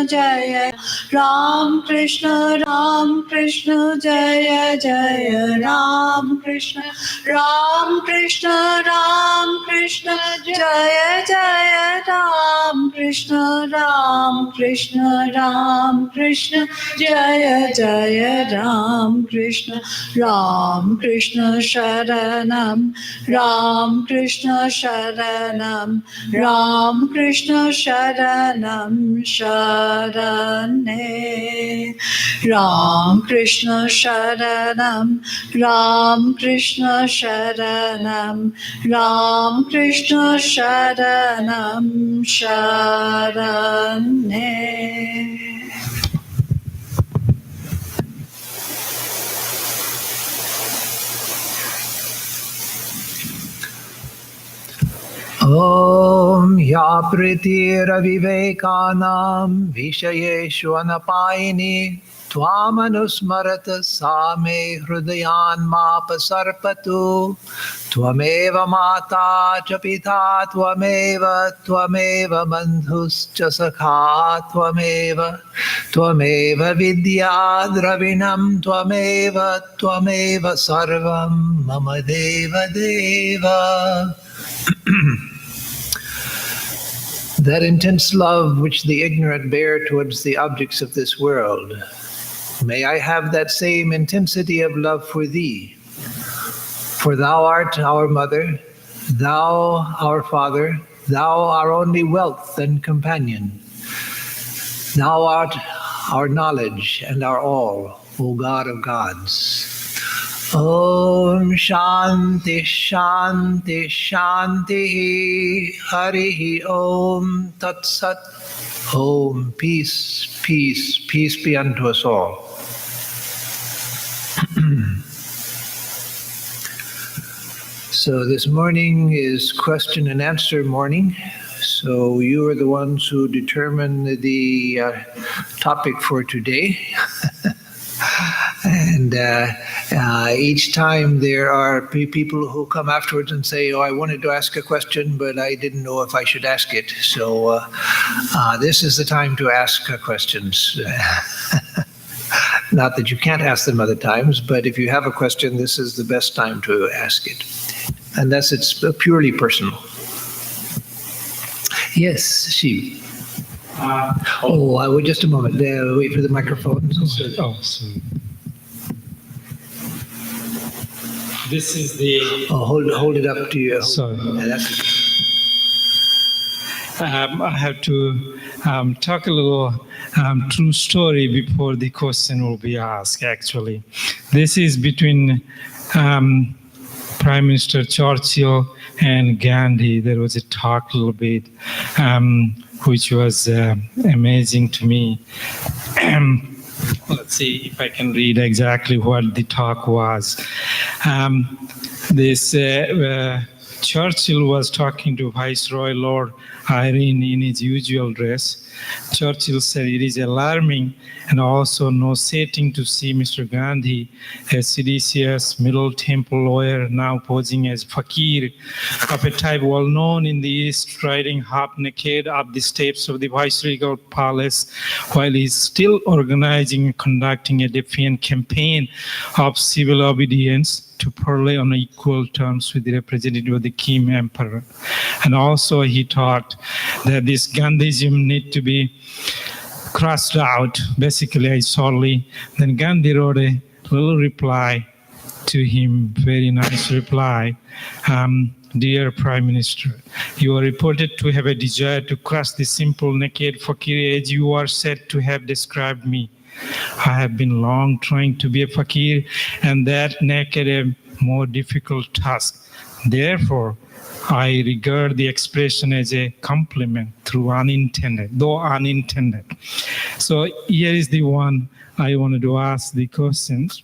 Jaya Ram Krishna Jaya Jaya Ram Krishna Jaya Jaya Ram Krishna Jaya Jaya Ram Krishna Sharanam Ram Krishna Sharanam Sharane Ram Krishna Sharanam Sharane. Om ya pritira vivekanam vishayeshu anapayini tvamanusmarata same hrudayan mapasarpatu tvameva mata cha pita tvameva bandhuscha sakha tvameva vidya dravinam tvameva sarvam mama deva deva. That intense love which the ignorant bear towards the objects of this world, may I have that same intensity of love for thee. For thou art our mother, thou our father, thou our only wealth and companion. Thou art our knowledge and our all, O God of gods. Om Shanti Shanti Shanti Harihi Om Tat Sat. Om peace, peace, peace be unto us all. So this morning is question and answer morning. So you are the ones who determine the topic for today. And each time there are people who come afterwards and say, oh, I wanted to ask a question, but I didn't know if I should ask it. So this is the time to ask questions. Not that you can't ask them other times, but if you have a question, this is the best time to ask it. Unless it's purely personal. Yes, she. Just a moment. Wait for the microphone. This is the. Hold it up to you. Sorry. That's okay. I have to talk a little true story before the question will be asked. Actually, this is between Prime Minister Churchill and Gandhi. There was a talk a little bit, which was amazing to me. Let's see if I can read exactly what the talk was. Churchill was talking to Viceroy Lord Irene in his usual dress. Churchill said, it is alarming and also nauseating to see Mr. Gandhi, a seditious Middle Temple lawyer, now posing as fakir of a type well known in the East, riding half naked up the steps of the Viceregal Palace while he is still organizing and conducting a defiant campaign of civil obedience to parley on equal terms with the representative of the Kim Emperor. And also he taught that this Gandhism need to be crossed out, basically solely. Then Gandhi wrote a little reply to him, very nice reply. Dear Prime Minister, you are reported to have a desire to crush the simple, naked fakir as you are said to have described me. I have been long trying to be a fakir, and that naked a more difficult task. Therefore, I regard the expression as a compliment though unintended. So here is the one I wanted to ask the questions.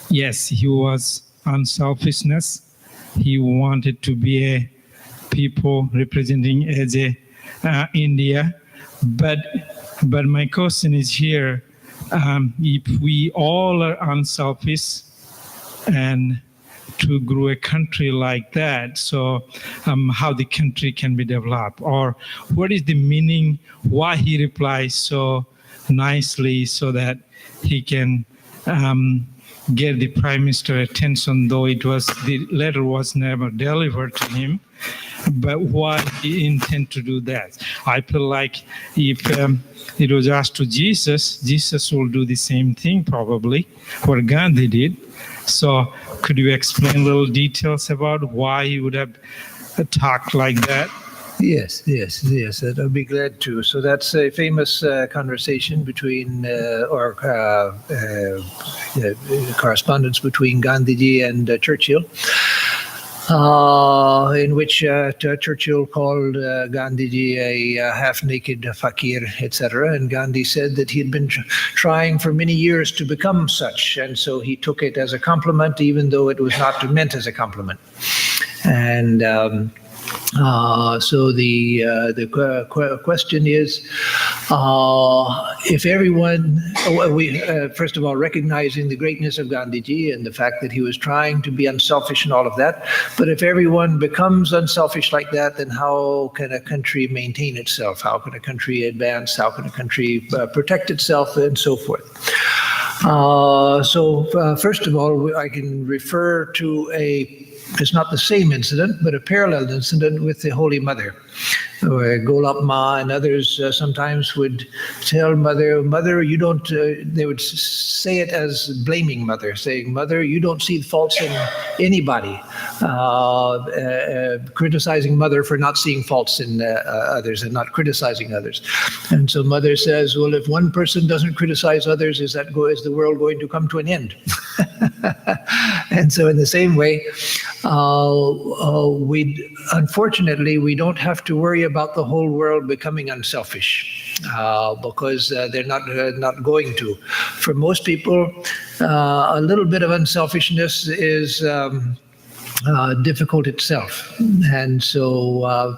Yes, he was unselfishness. He wanted to be a people representing as a India, but my question is here, if we all are unselfish and to grow a country like that. So how the country can be developed, or what is the meaning, why he replies so nicely so that he can get the prime minister attention, though the letter was never delivered to him. But why he intend to do that? I feel like if it was asked to Jesus, Jesus will do the same thing probably, what Gandhi did. So could you explain little details about why he would have talked like that? Yes, I'll be glad to. So that's a famous conversation between, correspondence between Gandhiji and Churchill, in which Churchill called Gandhiji a half-naked fakir, etc. And Gandhi said that he had been trying for many years to become such, and so he took it as a compliment, even though it was not meant as a compliment. And so the question is, if everyone, first of all, recognizing the greatness of Gandhiji and the fact that he was trying to be unselfish and all of that, but if everyone becomes unselfish like that, then how can a country maintain itself? How can a country advance? How can a country protect itself, and so forth? First of all, I can refer to it's not the same incident, but a parallel incident with the Holy Mother, where Golap Ma and others sometimes would tell Mother, you don't, they would say it as blaming Mother, saying, Mother, you don't see faults in anybody, criticizing Mother for not seeing faults in others and not criticizing others. And so Mother says, well, if one person doesn't criticize others, is the world going to come to an end? And so in the same way, unfortunately, we don't have to worry about the whole world becoming unselfish, because they're not going to. For most people, a little bit of unselfishness is difficult itself. And so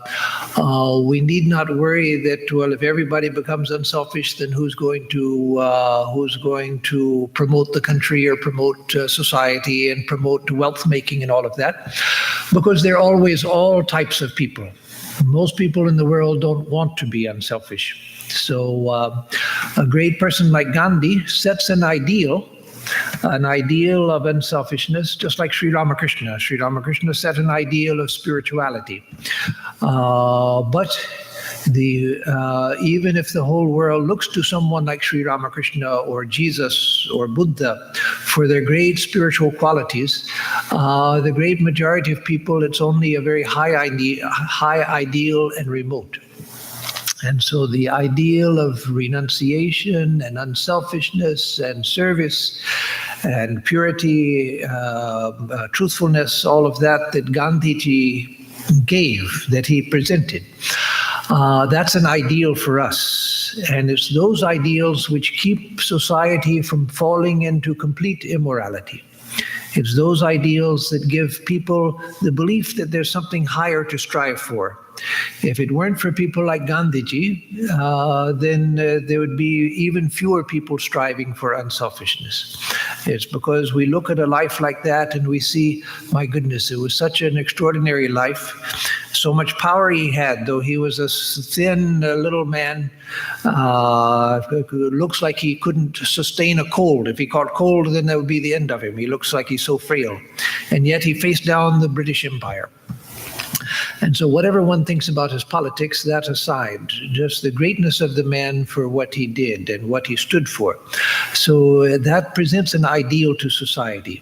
we need not worry that, well, if everybody becomes unselfish, then who's going to promote the country or promote society and promote wealth making and all of that? Because there are always all types of people. Most people in the world don't want to be unselfish. So a great person like Gandhi sets an ideal of unselfishness, just like Sri Ramakrishna. Sri Ramakrishna set an ideal of spirituality. But even if the whole world looks to someone like Sri Ramakrishna or Jesus or Buddha for their great spiritual qualities, the great majority of people, it's only a very high ideal and remote. And so the ideal of renunciation and unselfishness and service and purity, truthfulness, all of that Gandhiji gave, that he presented, that's an ideal for us. And it's those ideals which keep society from falling into complete immorality. It's those ideals that give people the belief that there's something higher to strive for. If it weren't for people like Gandhiji, then there would be even fewer people striving for unselfishness. It's because we look at a life like that and we see, my goodness, it was such an extraordinary life. So much power he had, though he was a thin little man. Looks like he couldn't sustain a cold. If he caught cold, then that would be the end of him. He looks like he's so frail. And yet he faced down the British Empire. And so whatever one thinks about his politics, that aside, just the greatness of the man for what he did and what he stood for. So that presents an ideal to society.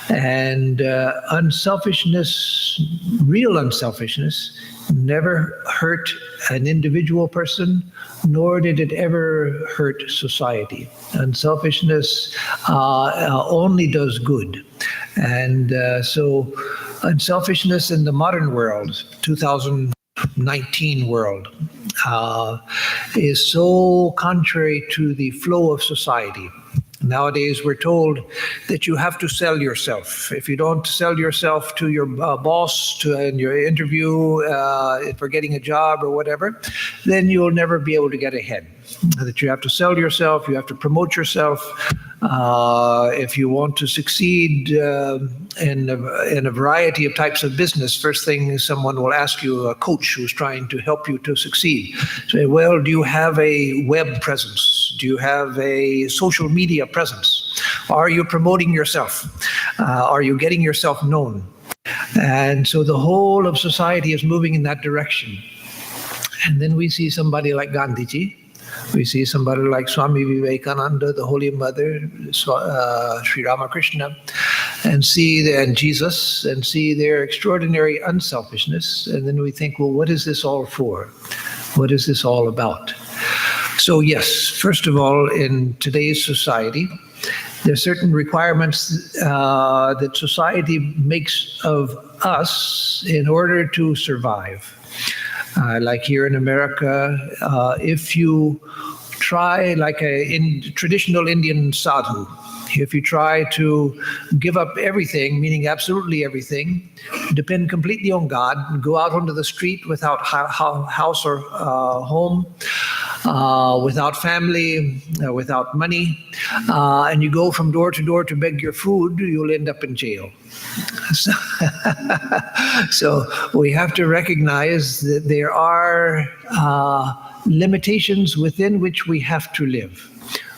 And unselfishness, real unselfishness, never hurt an individual person, nor did it ever hurt society. Unselfishness only does good. And so unselfishness in the modern world, 2019 world, is so contrary to the flow of society. Nowadays, we're told that you have to sell yourself. If you don't sell yourself to your boss in your interview for getting a job or whatever, then you'll never be able to get ahead. that you have to sell yourself, you have to promote yourself. If you want to succeed in a variety of types of business, first thing someone will ask you, a coach who's trying to help you to succeed, say, well, do you have a web presence? Do you have a social media presence? Are you promoting yourself? Are you getting yourself known? And so the whole of society is moving in that direction. And then we see somebody like Gandhiji. We see somebody like Swami Vivekananda, the Holy Mother, Sri Ramakrishna, and Jesus, and see their extraordinary unselfishness. And then we think, well, what is this all for? What is this all about? So yes, first of all, in today's society, there are certain requirements that society makes of us in order to survive. Like here in America, if you try, like a traditional Indian sadhu, if you try to give up everything, meaning absolutely everything, depend completely on God, go out onto the street without house or home, without family, without money, and you go from door to door to beg your food, you'll end up in jail. So we have to recognize that there are limitations within which we have to live.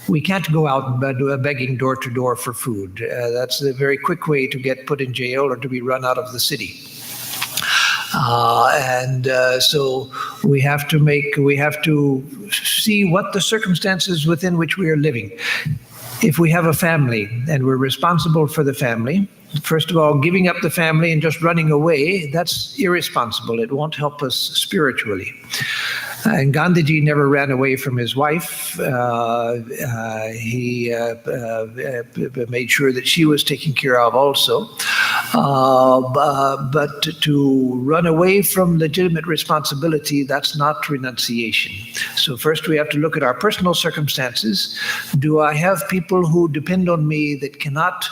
We can't go out begging door to door for food. That's a very quick way to get put in jail or to be run out of the city. So we have to see what the circumstances within which we are living. If we have a family and we're responsible for the family, first of all, giving up the family and just running away, that's irresponsible. It won't help us spiritually. And Gandhiji never ran away from his wife. He made sure that she was taken care of also. But to run away from legitimate responsibility, that's not renunciation. So first we have to look at our personal circumstances. Do I have people who depend on me that cannot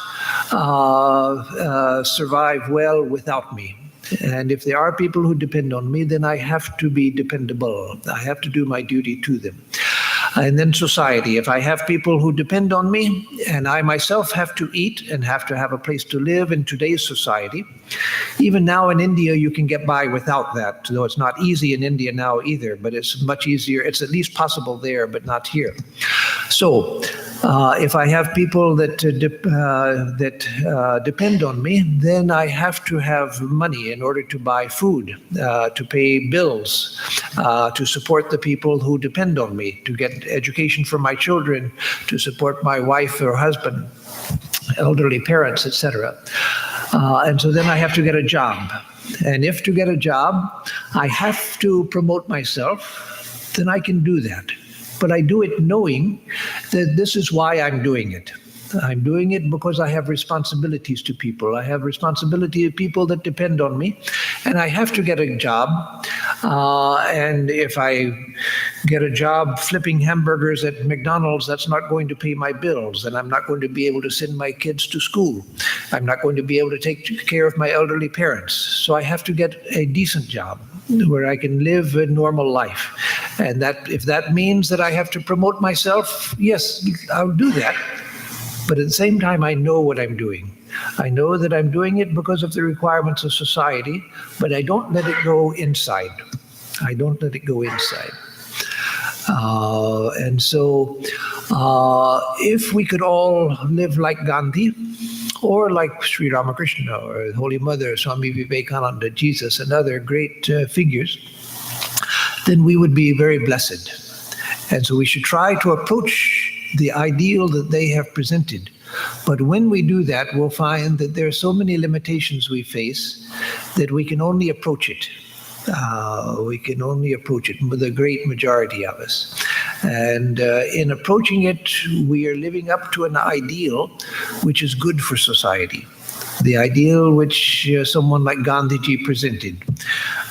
survive well without me? And if there are people who depend on me, then I have to be dependable. I have to do my duty to them. And then society. If I have people who depend on me and I myself have to eat and have to have a place to live in today's society, even now in India, you can get by without that, though it's not easy in India now either, but it's much easier. It's at least possible there, but not here. So if I have people that depend on me, then I have to have money in order to buy food, to pay bills, to support the people who depend on me, to get education for my children, to support my wife or husband, elderly parents, etc. And so then I have to get a job. And if to get a job, I have to promote myself, then I can do that. But I do it knowing that this is why I'm doing it. I'm doing it because I have responsibilities to people. I have responsibility to people that depend on me, and I have to get a job. And if I get a job flipping hamburgers at McDonald's, that's not going to pay my bills, and I'm not going to be able to send my kids to school. I'm not going to be able to take care of my elderly parents. So I have to get a decent job where I can live a normal life. And that, if that means that I have to promote myself, yes, I'll do that. But at the same time, I know what I'm doing. I know that I'm doing it because of the requirements of society, but I don't let it go inside. I don't let it go inside. And so if we could all live like Gandhi, or like Sri Ramakrishna, or Holy Mother, Swami Vivekananda, Jesus, and other great figures, then we would be very blessed. And so we should try to approach the ideal that they have presented. But when we do that, we'll find that there are so many limitations we face that we can only approach it. We can only approach it, the great majority of us. And in approaching it, we are living up to an ideal which is good for society. The ideal which someone like Gandhiji presented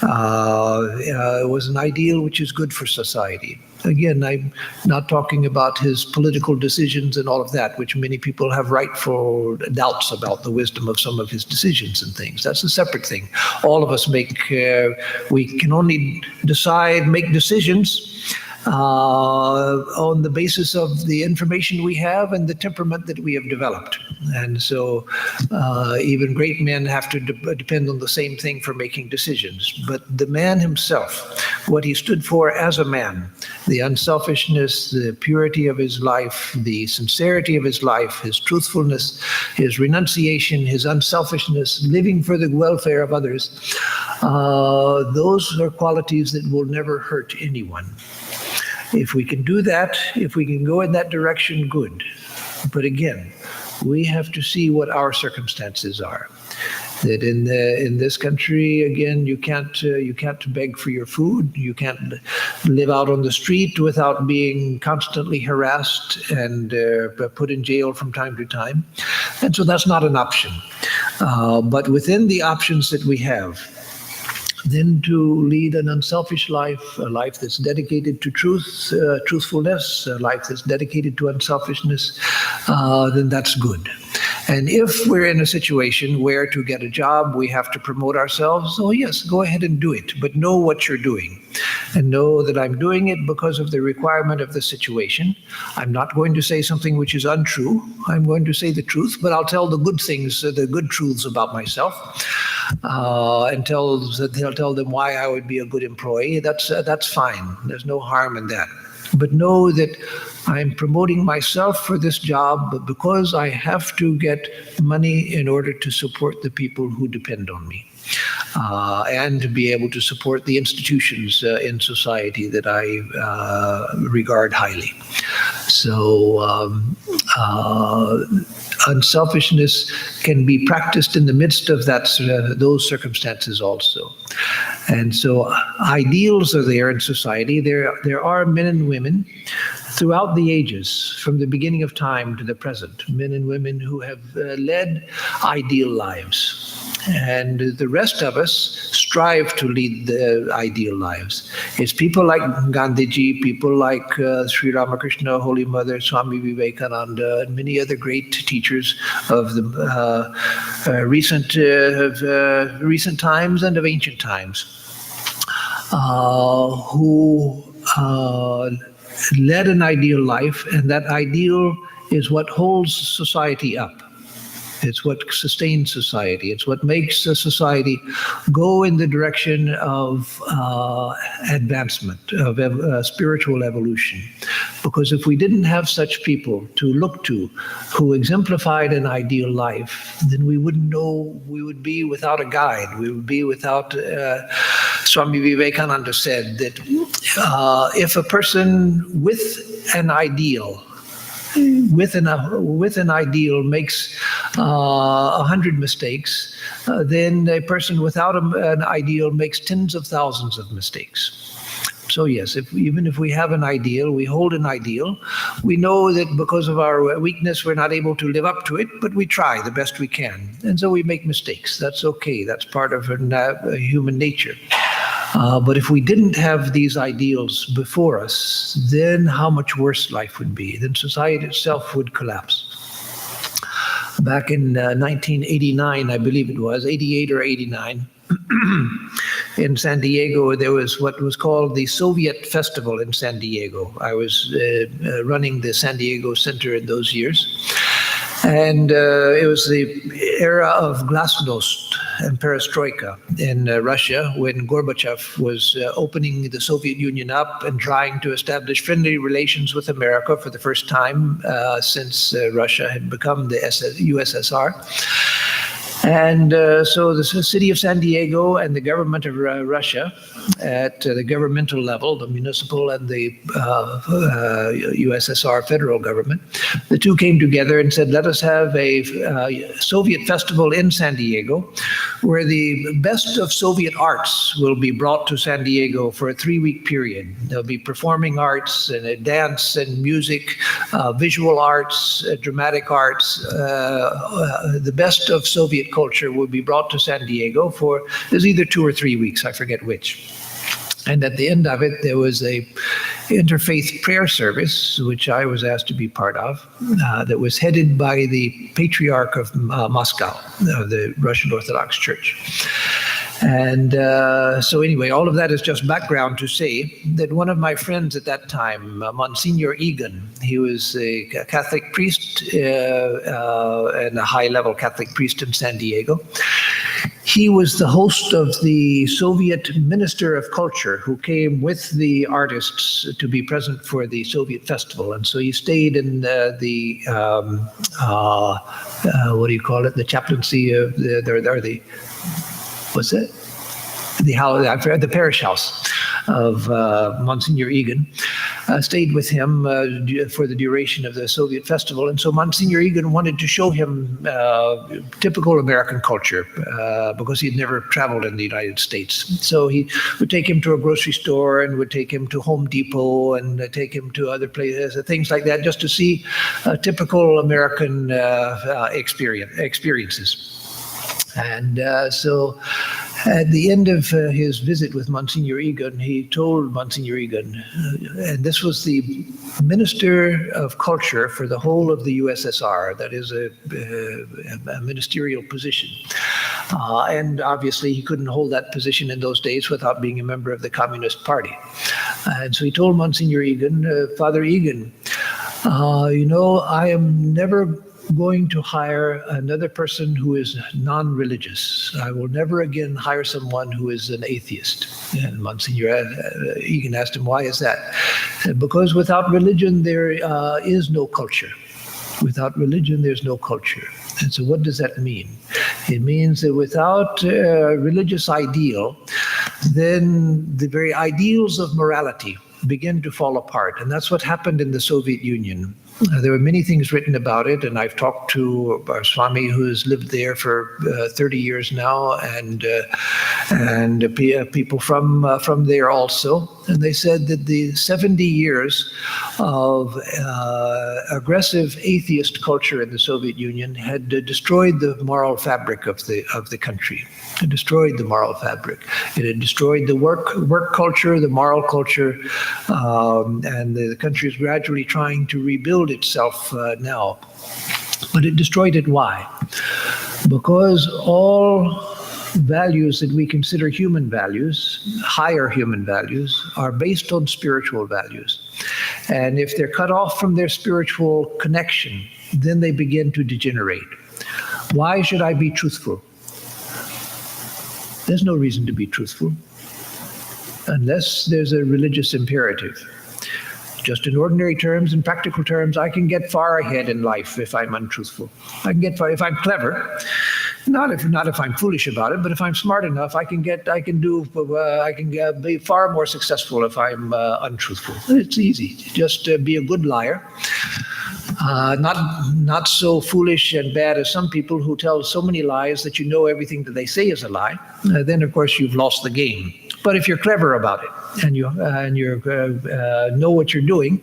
was an ideal which is good for society. Again, I'm not talking about his political decisions and all of that, which many people have rightful doubts about the wisdom of some of his decisions and things. That's a separate thing. All of us we can only make decisions on the basis of the information we have and the temperament that we have developed. And so even great men have to depend on the same thing for making decisions. But the man himself, what he stood for as a man, the unselfishness, the purity of his life, the sincerity of his life, his truthfulness, his renunciation, his unselfishness, living for the welfare of others, those are qualities that will never hurt anyone. If we can do that, if we can go in that direction, good. But again, we have to see what our circumstances are. That in this country, again, you can't beg for your food. You can't live out on the street without being constantly harassed and put in jail from time to time. And so that's not an option. But within the options that we have, then to lead an unselfish life, a life that's dedicated to truth, truthfulness, a life that's dedicated to unselfishness, then that's good. And if we're in a situation where to get a job, we have to promote ourselves, oh yes, go ahead and do it, but know what you're doing. And know that I'm doing it because of the requirement of the situation. I'm not going to say something which is untrue. I'm going to say the truth, but I'll tell the good things, the good truths about myself, and tell them why I would be a good employee. That's fine. There's no harm in that. But know that I'm promoting myself for this job because I have to get money in order to support the people who depend on me. And to be able to support the institutions in society that I regard highly. So unselfishness can be practiced in the midst of those circumstances also. And so ideals are there in society. There are men and women throughout the ages, from the beginning of time to the present, men and women who have led ideal lives. And the rest of us strive to lead the ideal lives. It's people like Gandhiji, people like Sri Ramakrishna, Holy Mother, Swami Vivekananda, and many other great teachers of the recent times and of ancient times, who led an ideal life, and that ideal is what holds society up. It's what sustains society. It's what makes a society go in the direction of advancement, of spiritual evolution. Because if we didn't have such people to look to who exemplified an ideal life, then we wouldn't know, we would be without a guide. We would be without, Swami Vivekananda said that if a person with an ideal makes 100 mistakes, then a person without an ideal makes tens of thousands of mistakes. So yes, even if we have an ideal, we hold an ideal, we know that because of our weakness, we're not able to live up to it, but we try the best we can. And so we make mistakes. That's okay. That's part of human nature. But if we didn't have these ideals before us, then how much worse life would be. Then society itself would collapse. Back in 1989, I believe it was, 88 or 89, in San Diego, there was what was called the Soviet Festival in San Diego. I was running the San Diego Center in those years. And it was the era of glasnost and perestroika in Russia, when Gorbachev was opening the Soviet Union up and trying to establish friendly relations with America for the first time since Russia had become the USSR. And so the city of San Diego and the government of Russia, at the governmental level, the municipal and the USSR federal government, the two came together and said, let us have a Soviet festival in San Diego, where the best of Soviet arts will be brought to San Diego for a 3-week period. There'll be performing arts and dance and music, visual arts, dramatic arts. The best of Soviet culture will be brought to San Diego for, there's either 2 or 3 weeks, I forget which. And at the end of it, there was a interfaith prayer service, which I was asked to be part of, that was headed by the Patriarch of Moscow, the Russian Orthodox Church. And so anyway, all of that is just background to say that one of my friends at that time, Monsignor Egan, he was a Catholic priest and a high-level Catholic priest in San Diego. He was the host of the Soviet Minister of Culture who came with the artists to be present for the Soviet festival. And so he stayed in what do you call it? The chaplaincy of what's it? The parish house of Monsignor Egan, stayed with him for the duration of the Soviet festival. And so Monsignor Egan wanted to show him typical American culture because he'd never traveled in the United States. So he would take him to a grocery store and would take him to Home Depot and take him to other places, things like that, just to see typical American experiences. And so at the end of his visit with Monsignor Egan, he told Monsignor Egan, and this was the Minister of Culture for the whole of the USSR, that is a ministerial position. And obviously he couldn't hold that position in those days without being a member of the Communist Party. And so he told Monsignor Egan, Father Egan, I am never going to hire another person who is non-religious. I will never again hire someone who is an atheist. And Monsignor Egan asked him, why is that? He said, because without religion, there is no culture. Without religion, there's no culture. And so what does that mean? It means that without a religious ideal, then the very ideals of morality begin to fall apart. And that's what happened in the Soviet Union. There were many things written about it, and I've talked to our Swami, who has lived there for 30 years now, and people from there also. And they said that the 70 years of aggressive atheist culture in the Soviet Union had destroyed the moral fabric of the country. It destroyed the moral fabric. It had destroyed the work culture, the moral culture, and the country is gradually trying to rebuild itself now. But it destroyed it. Why? Because all values that we consider human values, higher human values, are based on spiritual values. And if they're cut off from their spiritual connection, then they begin to degenerate. Why should I be truthful? There's no reason to be truthful unless there's a religious imperative. Just in ordinary terms, in practical terms, I can get far ahead in life if I'm untruthful. I can get far if I'm clever. Not if I'm foolish about it, but if I'm smart enough, I can be far more successful if I'm untruthful. It's easy. Just be a good liar. Not so foolish and bad as some people who tell so many lies that you know everything that they say is a lie. Then of course you've lost the game. But if you're clever about it and you know what you're doing,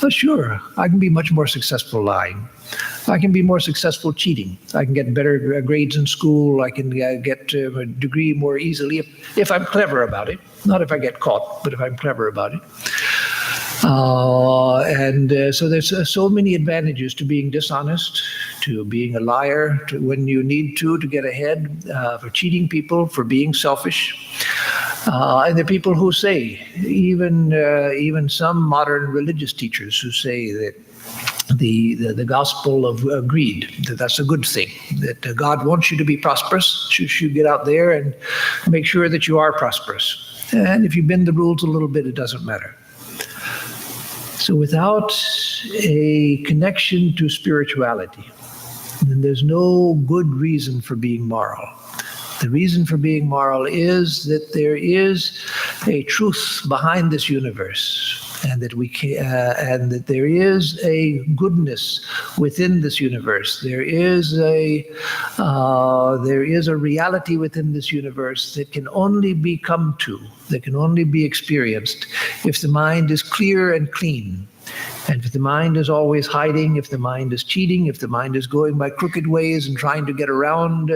sure, I can be much more successful lying. I can be more successful cheating. I can get better grades in school. I can get a degree more easily if I'm clever about it. Not if I get caught, but if I'm clever about it. So there's so many advantages to being dishonest, to being a liar, to when you need to get ahead, for cheating people, for being selfish. And the people who say, even some modern religious teachers who say that the gospel of greed, that's a good thing, that God wants you to be prosperous. You should get out there and make sure that you are prosperous. And if you bend the rules a little bit, it doesn't matter. So without a connection to spirituality, then there's no good reason for being moral. The reason for being moral is that there is a truth behind this universe, and that that there is a goodness within this universe. There is a reality within this universe that can only be come to, that can only be experienced if the mind is clear and clean. And if the mind is always hiding, if the mind is cheating, if the mind is going by crooked ways and trying to get around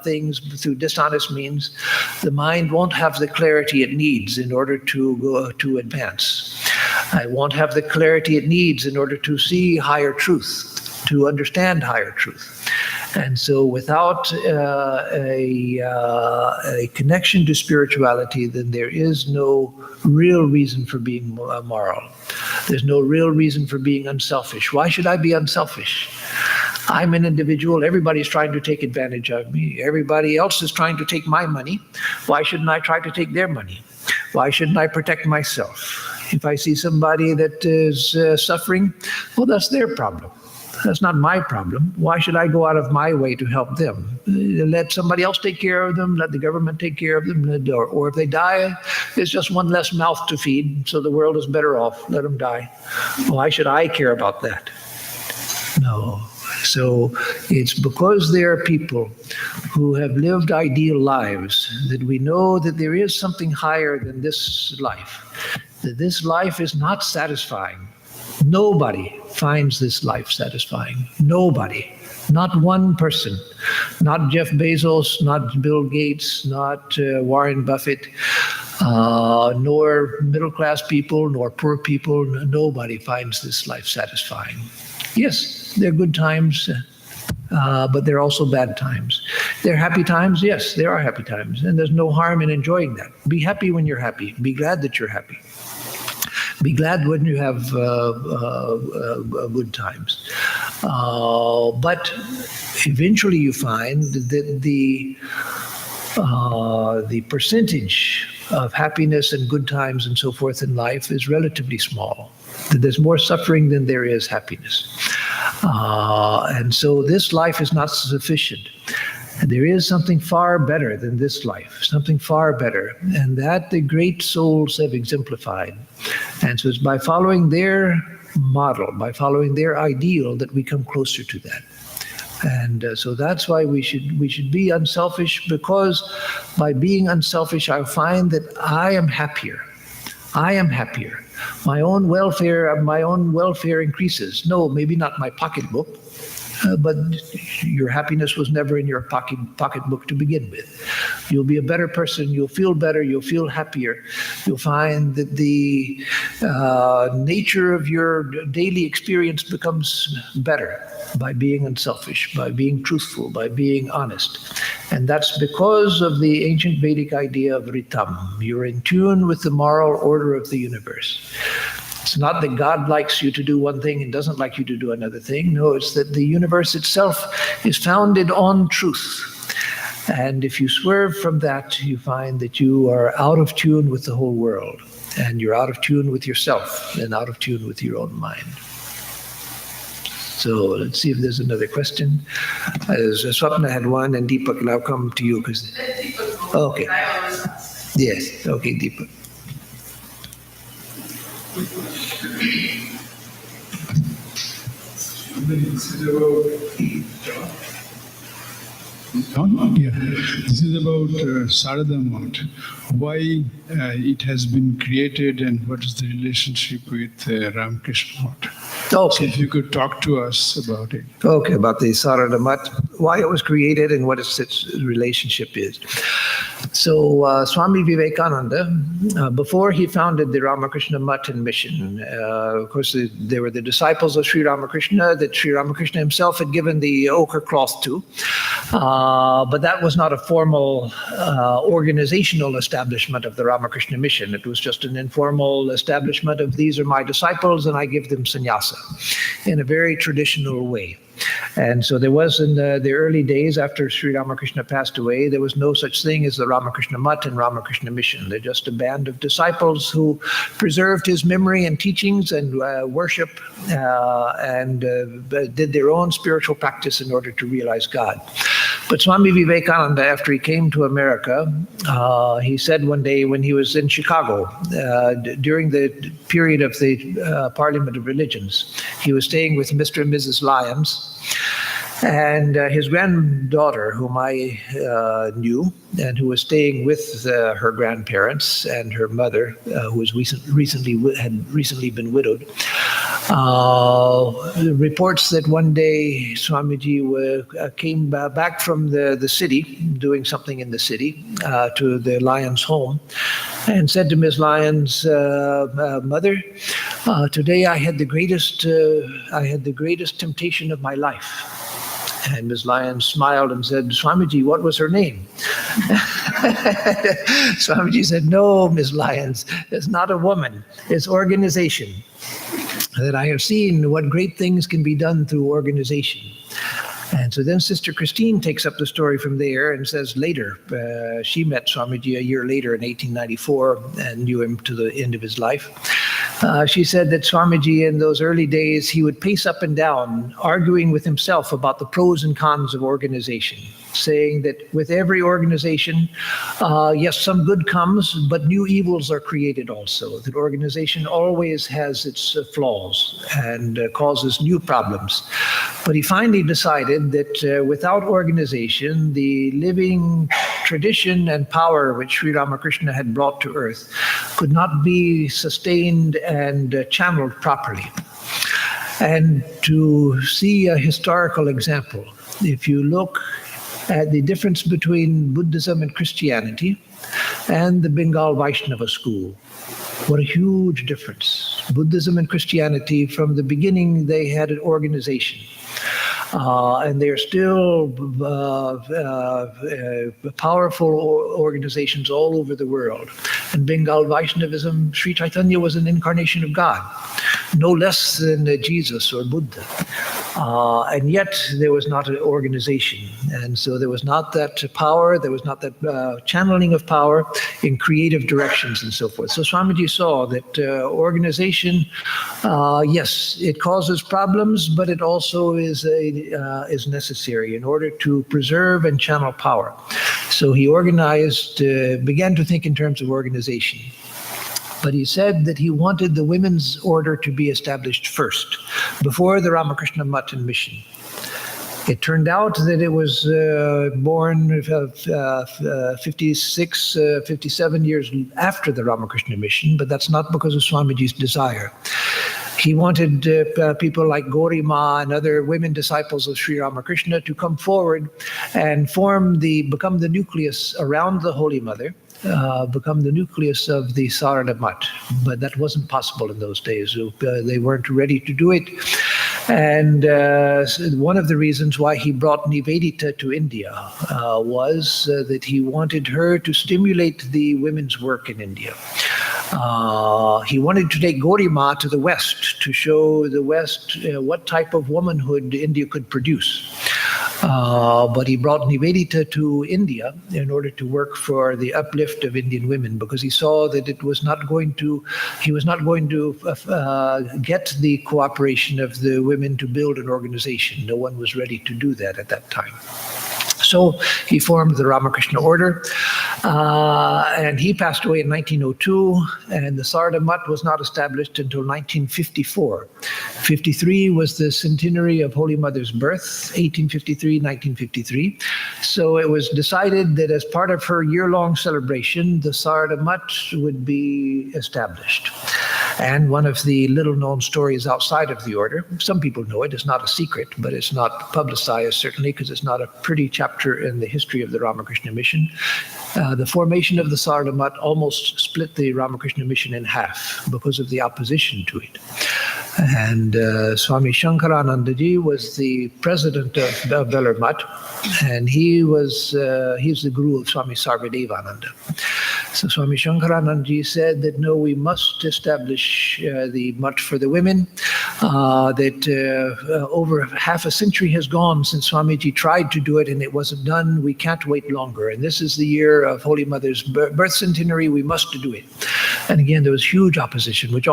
things through dishonest means, the mind won't have the clarity it needs in order to advance. It won't have the clarity it needs in order to see higher truth, to understand higher truth. And so without a connection to spirituality, then there is no real reason for being moral. There's no real reason for being unselfish. Why should I be unselfish? I'm an individual. Everybody's trying to take advantage of me. Everybody else is trying to take my money. Why shouldn't I try to take their money? Why shouldn't I protect myself? If I see somebody that is suffering, well, that's their problem. That's not my problem. Why should I go out of my way to help them? Let somebody else take care of them. Let the government take care of them. Or if they die, it's just one less mouth to feed, so the world is better off. Let them die. Why should I care about that? No. So it's because there are people who have lived ideal lives that we know that there is something higher than this life, that this life is not satisfying. Nobody finds this life satisfying. Nobody. Not one person. Not Jeff Bezos, not Bill Gates, not Warren Buffett, nor middle-class people, nor poor people. Nobody finds this life satisfying. Yes, there are good times, but there are also bad times. There are happy times. Yes, there are happy times. And there's no harm in enjoying that. Be happy when you're happy. Be glad that you're happy. Be glad when you have good times. But eventually you find that the percentage of happiness and good times and so forth in life is relatively small. That there's more suffering than there is happiness. And so this life is not sufficient. There is something far better than this life, something far better, and that the great souls have exemplified. And so it's by following their model, by following their ideal, that we come closer to that. And so that's why we should be unselfish, because by being unselfish, I find that I am happier. I am happier. My own welfare increases. No, maybe not my pocketbook. But your happiness was never in your pocketbook to begin with. You'll be a better person. You'll feel better. You'll feel happier. You'll find that the nature of your daily experience becomes better by being unselfish, by being truthful, by being honest. And that's because of the ancient Vedic idea of ritam. You're in tune with the moral order of the universe. It's not that God likes you to do one thing and doesn't like you to do another thing. No, it's that the universe itself is founded on truth. And if you swerve from that, you find that you are out of tune with the whole world. And you're out of tune with yourself and out of tune with your own mind. So let's see if there's another question. Swapna had one, and Deepak, and I'll come to you. Okay. Yes, okay, Deepak. This is about Sarada Math. Why it has been created and what is the relationship with Ramakrishna Math. Okay. So if you could talk to us about it. Okay, about the Sarada Math, why it was created and what its relationship is. So Swami Vivekananda, before he founded the Ramakrishna Math and mission, of course they were the disciples of Sri Ramakrishna that Sri Ramakrishna himself had given the ochre cloth to, but that was not a formal organizational establishment of the Ramakrishna mission. It was just an informal establishment of these are my disciples and I give them sannyasa in a very traditional way. And so there was in the early days after Sri Ramakrishna passed away, there was no such thing as the Ramakrishna Math and Ramakrishna Mission. They're just a band of disciples who preserved his memory and teachings and worship and did their own spiritual practice in order to realize God. But Swami Vivekananda, after he came to America, he said one day when he was in Chicago, during the period of the Parliament of Religions, he was staying with Mr. and Mrs. Lyons, and his granddaughter, whom I knew, and who was staying with her grandparents and her mother, who was recently been widowed, reports that one day Swamiji came back from the city, doing something in the city, to the Lyons home, and said to Miss Lyons, "Mother, today I had the greatest temptation of my life." And Ms. Lyons smiled and said, Swamiji, what was her name? Swamiji said, no, Ms. Lyons, it's not a woman, it's organization. That I have seen what great things can be done through organization. And so then Sister Christine takes up the story from there and says later, she met Swamiji a year later in 1894 and knew him to the end of his life. She said that Swamiji in those early days, he would pace up and down, arguing with himself about the pros and cons of organization, saying that with every organization, yes, some good comes, but new evils are created also. That organization always has its flaws and causes new problems. But he finally decided that without organization, the living tradition and power which Sri Ramakrishna had brought to earth could not be sustained and channeled properly. And to see a historical example, if you look at the difference between Buddhism and Christianity and the Bengal Vaishnava school, what a huge difference. Buddhism and Christianity, from the beginning, they had an organization. And they are still powerful organizations all over the world. In Bengal Vaishnavism, Sri Chaitanya was an incarnation of God, no less than Jesus or Buddha. And yet there was not an organization. And so there was not that power, there was not that channeling of power in creative directions and so forth. So Swamiji saw that organization, yes, it causes problems, but it also is necessary in order to preserve and channel power. So he began to think in terms of organization. But he said that he wanted the women's order to be established first, before the Ramakrishna Mutt and mission. It turned out that it was born 56, 57 years after the Ramakrishna mission, but that's not because of Swamiji's desire. He wanted people like Gauri Ma and other women disciples of Sri Ramakrishna to come forward and become the nucleus around the Holy Mother, become the nucleus of the Sarada Mutt. But that wasn't possible in those days. They weren't ready to do it. And one of the reasons why he brought Nivedita to India was that he wanted her to stimulate the women's work in India. He wanted to take Gauri Ma to the West to show the West what type of womanhood India could produce. But he brought Nivedita to India in order to work for the uplift of Indian women, because he saw that he was not going to get the cooperation of the women to build an organization. No one was ready to do that at that time. So he formed the Ramakrishna Order, and he passed away in 1902, and the Sarada Mutt was not established until 1954. 53 was the centenary of Holy Mother's birth, 1953. So it was decided that as part of her year-long celebration, the Sarada Mutt would be established. And one of the little-known stories outside of the order, some people know it, it's not a secret, but it's not publicized, certainly, because it's not a pretty chapter in the history of the Ramakrishna mission. The formation of the Sarada Mutt almost split the Ramakrishna mission in half because of the opposition to it. And Swami Shankaranandaji was the president of Velar Mutt, and he's the guru of Swami Sarvadevananda. So Swami Shankaranandaji said that no, we must establish the Mutt for the women, that over half a century has gone since Swamiji tried to do it and it wasn't done. We can't wait longer. And this is the year of Holy Mother's birth centenary. We must do it. And again, there was huge opposition, which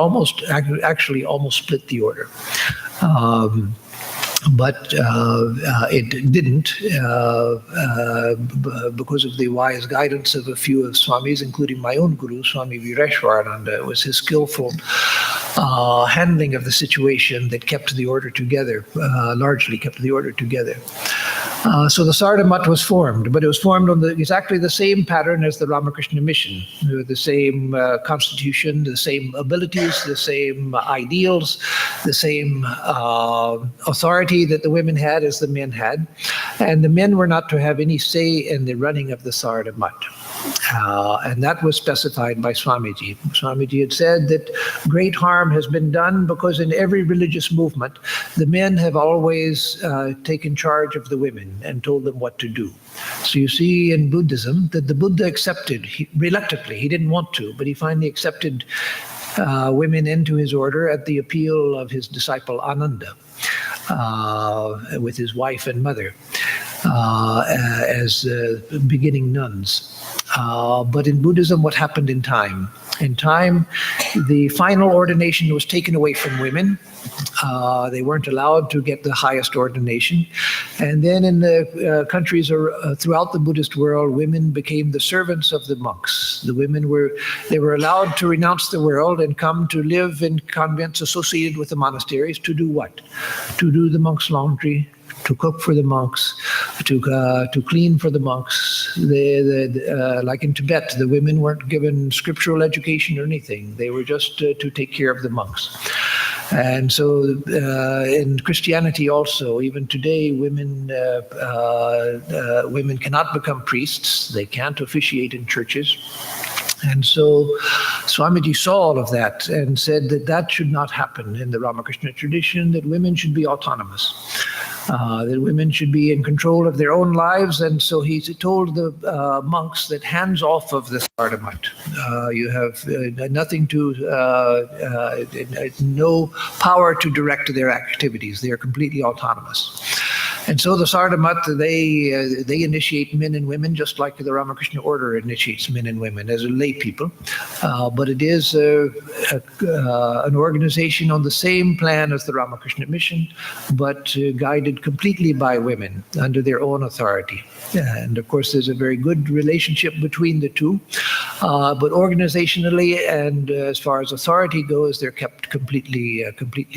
actually almost split the order. But it didn't, because of the wise guidance of a few of Swamis, including my own guru, Swami Vireshwarananda. It was his skillful handling of the situation that kept the order together, largely kept the order together. So the Sarada Mutt was formed, but it was formed on exactly the same pattern as the Ramakrishna mission, the same constitution, the same abilities, the same ideals, the same authority that the women had as the men had. And the men were not to have any say in the running of the Sarada Mutt. And that was specified by Swamiji. Swamiji had said that great harm has been done because in every religious movement, the men have always taken charge of the women and told them what to do. So you see in Buddhism that the Buddha accepted, reluctantly, he didn't want to, but he finally accepted women into his order at the appeal of his disciple Ananda, with his wife and mother, as beginning nuns. But in Buddhism, what happened in time? In time, the final ordination was taken away from women. They weren't allowed to get the highest ordination. And then in the countries throughout the Buddhist world, women became the servants of the monks. The women were allowed to renounce the world and come to live in convents associated with the monasteries to do what? To do the monks' laundry, to cook for the monks, to clean for the monks. Like in Tibet, the women weren't given scriptural education or anything. They were just to take care of the monks. And so in Christianity also, even today, women cannot become priests. They can't officiate in churches. And so Swamiji saw all of that and said that that should not happen in the Ramakrishna tradition, that women should be autonomous. That women should be in control of their own lives. And so he told the monks that hands off of the sardamat. You have nothing to, no power to direct their activities. They are completely autonomous. And so the sardamat, they initiate men and women just like the Ramakrishna order initiates men and women as lay people. But it is an organization on the same plan as the Ramakrishna mission, but guided completely by women under their own authority. And of course, there's a very good relationship between the two. But organizationally and as far as authority goes, they're kept completely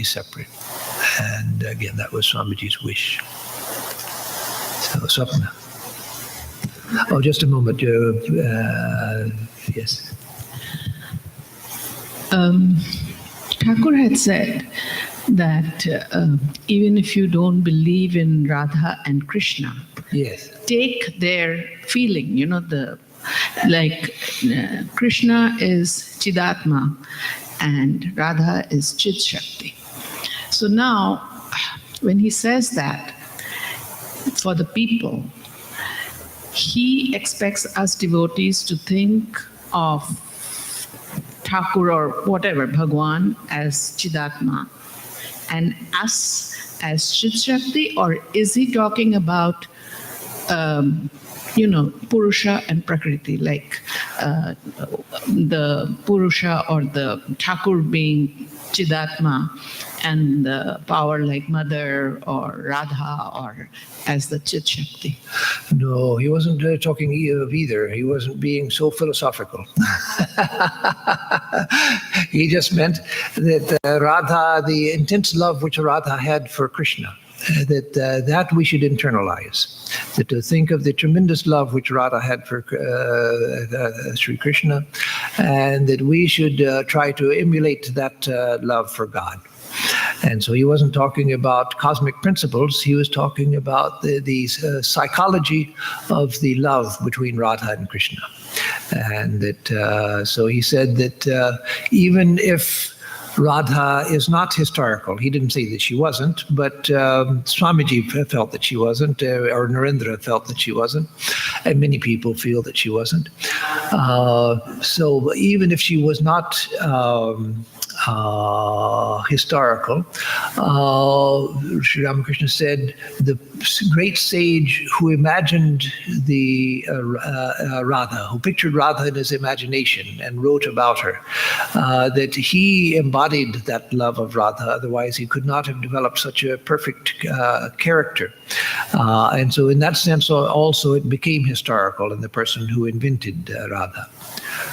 separate. And again, that was Swamiji's wish. So, Swapna. Oh, just a moment. Yes. Thakur had said that even if you don't believe in Radha and Krishna, Yes. take their feeling, Krishna is Chidatma and Radha is Chit Shakti. So now, when he says that, for the people, he expects us devotees to think of Thakur or whatever, Bhagwan, as Chidatma and us as Chit Shakti, or is he talking about Purusha and Prakriti, like the Purusha or the Thakur being Chidatma and the power like Mother or Radha or as the Chit Shakti? No, he wasn't talking of either. He wasn't being so philosophical. He just meant that Radha, the intense love which Radha had for Krishna, that we should internalize. That to think of the tremendous love which Radha had for Sri Krishna, and that we should try to emulate that love for God. And so he wasn't talking about cosmic principles. He was talking about the psychology of the love between Radha and Krishna. And that so he said that even if Radha is not historical. He didn't say that she wasn't, but Swamiji felt that she wasn't, or Narendra felt that she wasn't, and many people feel that she wasn't. So even if she was not historical, Sri Ramakrishna said the great sage who imagined the Radha, who pictured Radha in his imagination and wrote about her, that he embodied that love of Radha, otherwise he could not have developed such a perfect character. And so in that sense also it became historical in the person who invented Radha.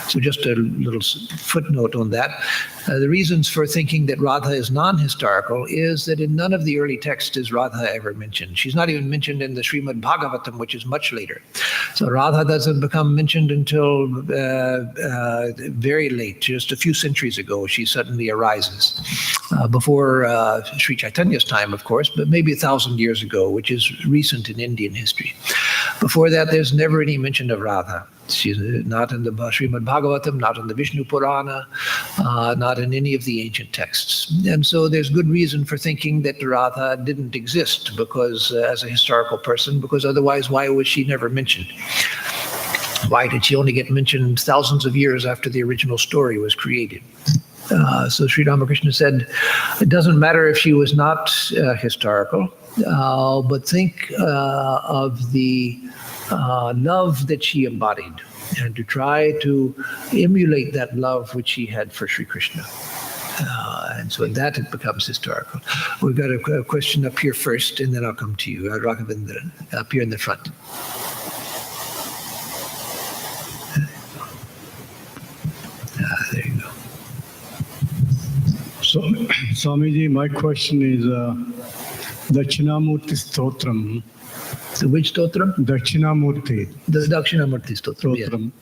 So just a little footnote on that. The reasons for thinking that Radha is non-historical is that in none of the early texts is Radha ever mentioned. She's not even mentioned in the Srimad Bhagavatam, which is much later. So Radha doesn't become mentioned until very late, just a few centuries ago. She suddenly arises. Before Sri Chaitanya's time, of course, but maybe 1,000 years ago, which is recent in Indian history. Before that, there's never any mention of Radha. She's not in the Srimad Bhagavatam, not in the Vishnu Purana, not in any of the ancient texts. And so there's good reason for thinking that Radha didn't exist because as a historical person, because otherwise why was she never mentioned? Why did she only get mentioned thousands of years after the original story was created? So Sri Ramakrishna said, it doesn't matter if she was not historical, but think of the love that she embodied and to try to emulate that love which she had for Sri Krishna. And so that it becomes historical. We've got a question up here first, and then I'll come to you. Raghavendra, up here in the front. There you go. So, Swamiji, my question is Dakshinamurti Stotram. So which stotram? Dakshinamurti The Dakshinamurti stotram. Stotram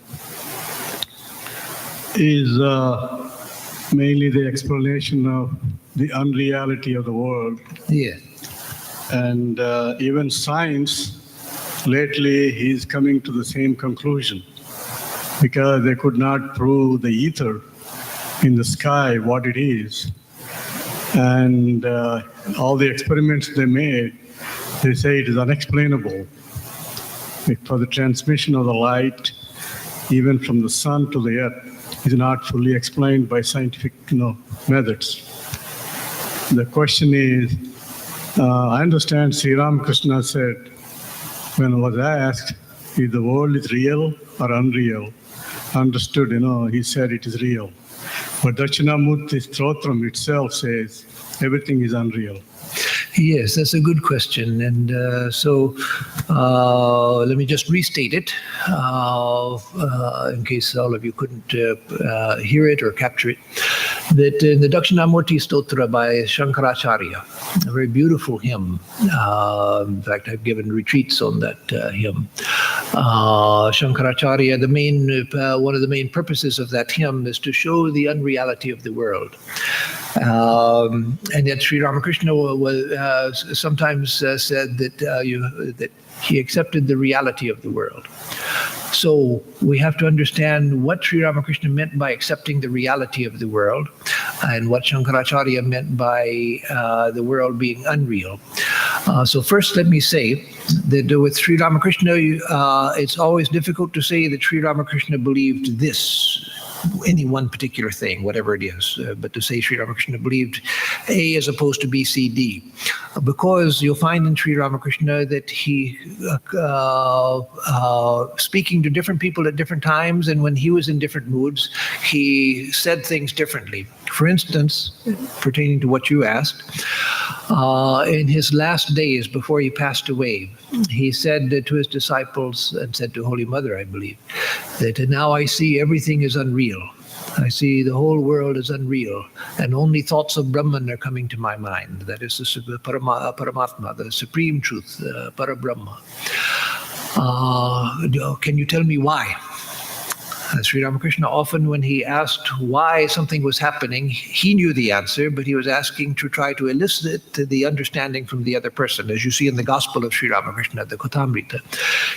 is mainly the explanation of the unreality of the world. Yeah. And even science, lately, is coming to the same conclusion because they could not prove the ether in the sky what it is. And all the experiments they made, they say it is unexplainable. For the transmission of the light, even from the sun to the earth, is not fully explained by scientific methods. The question is, I understand Sri Ramakrishna said, when I was asked if the world is real or unreal, understood, he said it is real. But Dakshinamurti Stotram itself says everything is unreal. Yes, that's a good question. And so let me just restate it in case all of you couldn't hear it or capture it. That in the Dakshinamurti Stotra by Shankaracharya, a very beautiful hymn. In fact, I've given retreats on that hymn. Shankaracharya, one of the main purposes of that hymn is to show the unreality of the world. And yet Sri Ramakrishna was sometimes said that he accepted the reality of the world. So we have to understand what Sri Ramakrishna meant by accepting the reality of the world and what Shankaracharya meant by the world being unreal. So first let me say that with Sri Ramakrishna, it's always difficult to say that Sri Ramakrishna believed this, any one particular thing, whatever it is, but to say Sri Ramakrishna believed A as opposed to B, C, D, because you'll find in Sri Ramakrishna that he, speaking to different people at different times, and when he was in different moods, he said things differently. For instance, pertaining to what you asked, in his last days before he passed away, he said to his disciples and said to Holy Mother, I believe, that now I see everything is unreal. I see the whole world is unreal, and only thoughts of Brahman are coming to my mind. That is the Paramatma, the supreme truth, Parabrahma. Can you tell me why? Sri Ramakrishna often, when he asked why something was happening, he knew the answer, but he was asking to try to elicit the understanding from the other person. As you see in the Gospel of Sri Ramakrishna, the Kotamrita,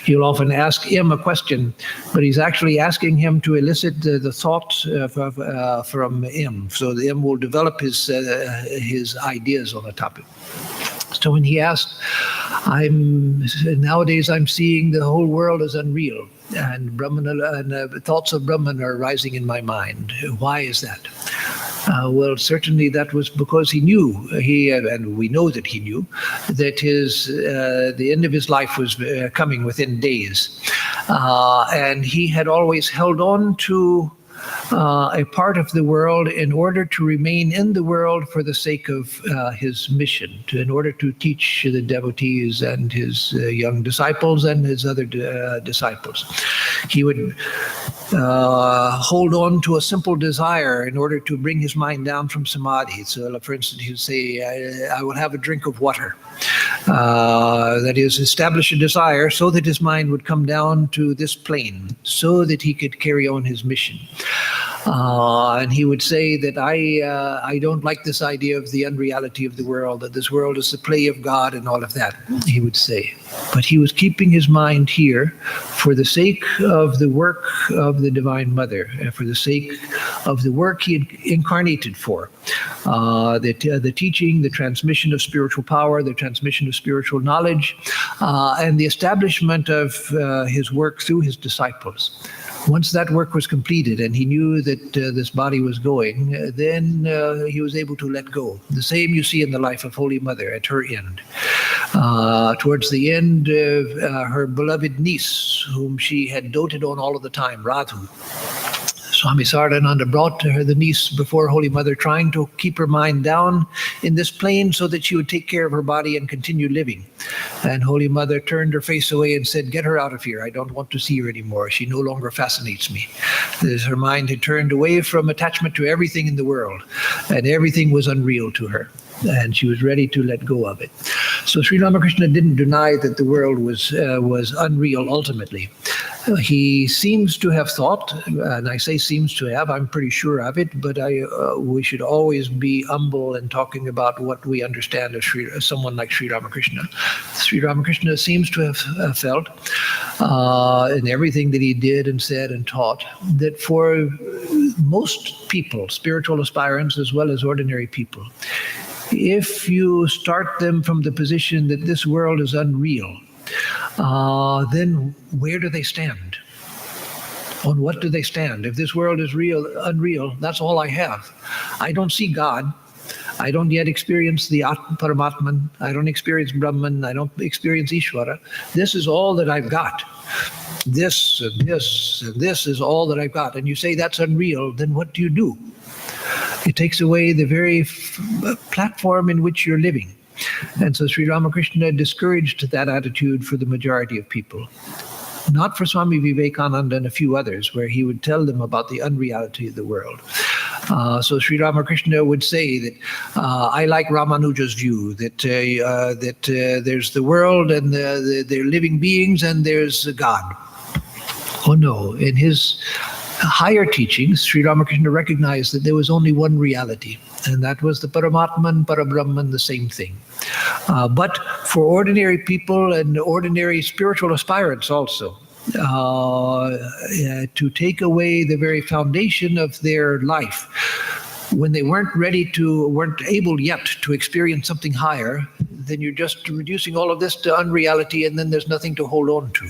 he'll often ask him a question, but he's actually asking him to elicit the thought from him, so the him will develop his ideas on the topic. So when he asked, nowadays I'm seeing the whole world as unreal, and Brahman and thoughts of Brahman are rising in my mind. Why is that? Well, certainly that was because he knew, and we know that he knew, that the end of his life was coming within days. And he had always held on to a part of the world in order to remain in the world for the sake of his mission, in order to teach the devotees and his young disciples and his other disciples. He would hold on to a simple desire in order to bring his mind down from samadhi. So, for instance, he would say, I will have a drink of water. That is, establish a desire so that his mind would come down to this plane so that he could carry on his mission. And he would say that I don't like this idea of the unreality of the world, that this world is the play of God and all of that, he would say. But he was keeping his mind here for the sake of the work of the Divine Mother, for the sake of the work he had incarnated for. The teaching, the transmission of spiritual power, the transmission of spiritual knowledge, and the establishment of his work through his disciples. Once that work was completed and he knew that this body was going, then he was able to let go. The same you see in the life of Holy Mother at her end. Towards the end, her beloved niece, whom she had doted on all of the time, Radhu, Swami Saradananda brought her the niece before Holy Mother, trying to keep her mind down in this plane so that she would take care of her body and continue living. And Holy Mother turned her face away and said, "Get her out of here. I don't want to see her anymore. She no longer fascinates me." As her mind had turned away from attachment to everything in the world, and everything was unreal to her, and she was ready to let go of it. So Sri Ramakrishna didn't deny that the world was unreal ultimately. He seems to have thought, and I say seems to have, I'm pretty sure of it, but we should always be humble in talking about what we understand of someone like Sri Ramakrishna. Sri Ramakrishna seems to have felt in everything that he did and said and taught that for most people, spiritual aspirants as well as ordinary people, if you start them from the position that this world is unreal, then where do they stand? On what do they stand? If this world is unreal, that's all I have. I don't see God. I don't yet experience the Atmarupananda. I don't experience Brahman. I don't experience Ishvara. This is all that I've got. This and this and this is all that I've got. And you say that's unreal, then what do you do? It takes away the very platform in which you're living. And so Sri Ramakrishna discouraged that attitude for the majority of people. Not for Swami Vivekananda and a few others, where he would tell them about the unreality of the world. So Sri Ramakrishna would say that I like Ramanuja's view that there's the world and there are living beings and there's God. Oh no, in his higher teachings, Sri Ramakrishna recognized that there was only one reality, and that was the Paramatman, Parabrahman, the same thing. But for ordinary people and ordinary spiritual aspirants also, to take away the very foundation of their life, when they weren't able yet to experience something higher, then you're just reducing all of this to unreality, and then there's nothing to hold on to.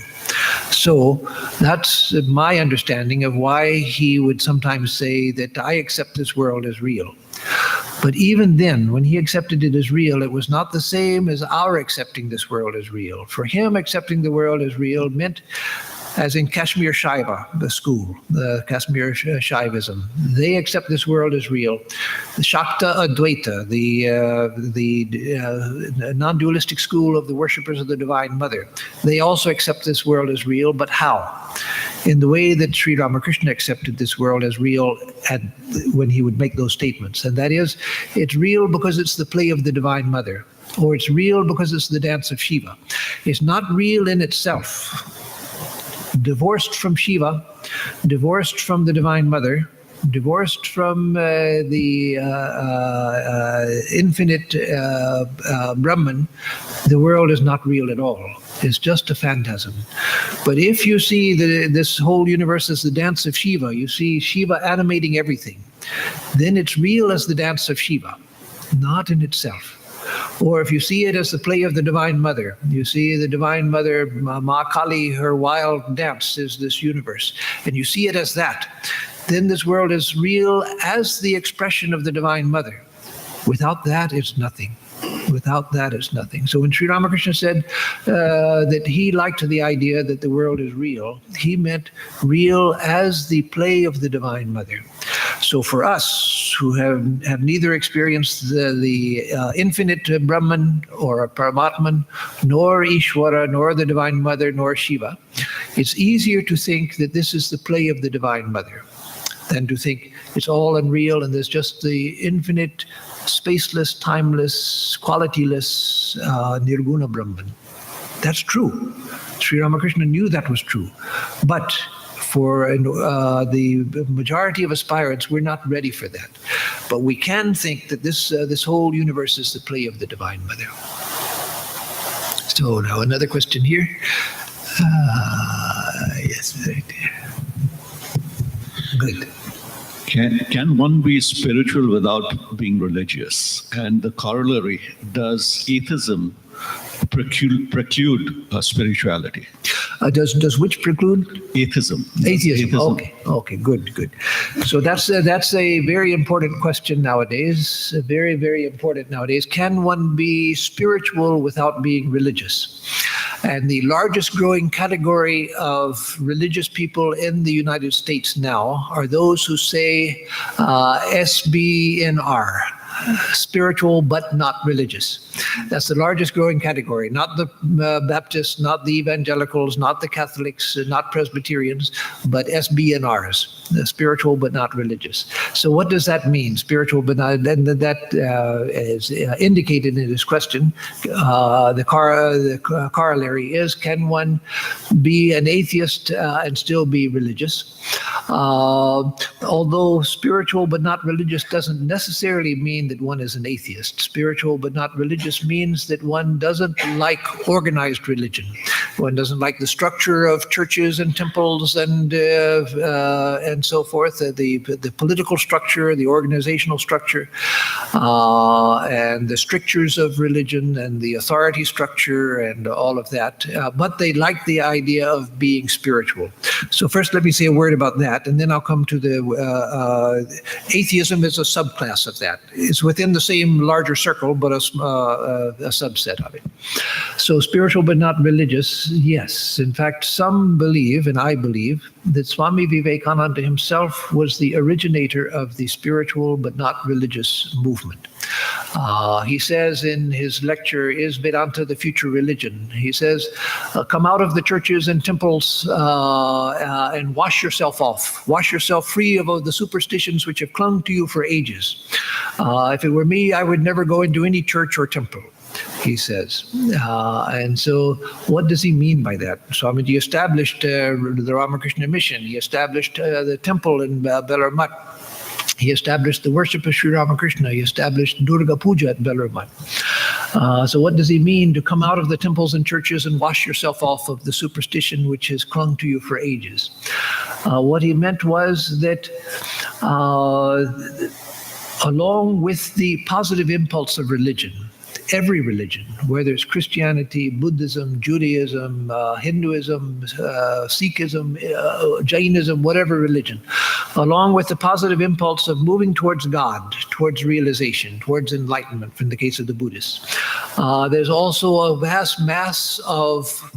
So that's my understanding of why he would sometimes say that I accept this world as real. But even then, when he accepted it as real, it was not the same as our accepting this world as real. For him, accepting the world as real meant, as in Kashmir Shaiva, the school, the Kashmir Shaivism, they accept this world as real. The Shakta Advaita, the non-dualistic school of the worshippers of the Divine Mother, they also accept this world as real, but how? In the way that Sri Ramakrishna accepted this world as real when he would make those statements. And that is, it's real because it's the play of the Divine Mother, or it's real because it's the dance of Shiva. It's not real in itself. Divorced from Shiva, divorced from the Divine Mother, divorced from the infinite Brahman, the world is not real at all. It's just a phantasm. But if you see this whole universe as the dance of Shiva, you see Shiva animating everything, then it's real as the dance of Shiva, not in itself. Or if you see it as the play of the Divine Mother, you see the Divine Mother, Ma Kali, her wild dance is this universe, and you see it as that, then this world is real as the expression of the Divine Mother. Without that, it's nothing. Without that, it's nothing. So when Sri Ramakrishna said that he liked the idea that the world is real, he meant real as the play of the Divine Mother. So for us who have neither experienced the infinite Brahman or Paramatman, nor Ishvara, nor the Divine Mother, nor Shiva, it's easier to think that this is the play of the Divine Mother than to think it's all unreal and there's just the infinite, spaceless, timeless, qualityless Nirguna Brahman. That's true. Sri Ramakrishna knew that was true. But for the majority of aspirants, we're not ready for that. But we can think that this whole universe is the play of the Divine Mother. So now another question here. Yes, right there. Good. Can one be spiritual without being religious? And the corollary, does atheism preclude spirituality? Does which preclude? Atheism. Atheism. Okay, good. So that's a very important question nowadays. Very, very important nowadays. Can one be spiritual without being religious? And the largest growing category of religious people in the United States now are those who say SBNR. Spiritual but not religious. That's the largest growing category. Not the Baptists, not the evangelicals, not the Catholics, not Presbyterians, but SBNRs, the spiritual but not religious. So what does that mean? Spiritual but not, then that is indicated in this question. The corollary is, can one be an atheist and still be religious? Although spiritual but not religious doesn't necessarily mean that one is an atheist. Spiritual but not religious means that one doesn't like organized religion. One doesn't like the structure of churches and temples and so forth, the political structure, the organizational structure, and the strictures of religion and the authority structure and all of that. But they like the idea of being spiritual. So first let me say a word about that, and then I'll come to the atheism is a subclass of that. It's within the same larger circle, but a subset of it. So spiritual but not religious, yes. In fact, some believe, and I believe, that Swami Vivekananda himself was the originator of the spiritual but not religious movement. He says in his lecture, Is Vedanta the Future Religion? He says, come out of the churches and temples and wash yourself off. Wash yourself free of the superstitions which have clung to you for ages. If it were me, I would never go into any church or temple, he says. And so what does he mean by that? Swamiji established the Ramakrishna mission. He established the temple in Belur Math. He established the worship of Sri Ramakrishna. He established Durga Puja at Belur Math. So what does he mean to come out of the temples and churches and wash yourself off of the superstition which has clung to you for ages? What he meant was that along with the positive impulse of religion, every religion, whether it's Christianity, Buddhism, Judaism, Hinduism, Sikhism, Jainism, whatever religion, along with the positive impulse of moving towards God, towards realization, towards enlightenment, in the case of the Buddhists. There's also a vast mass of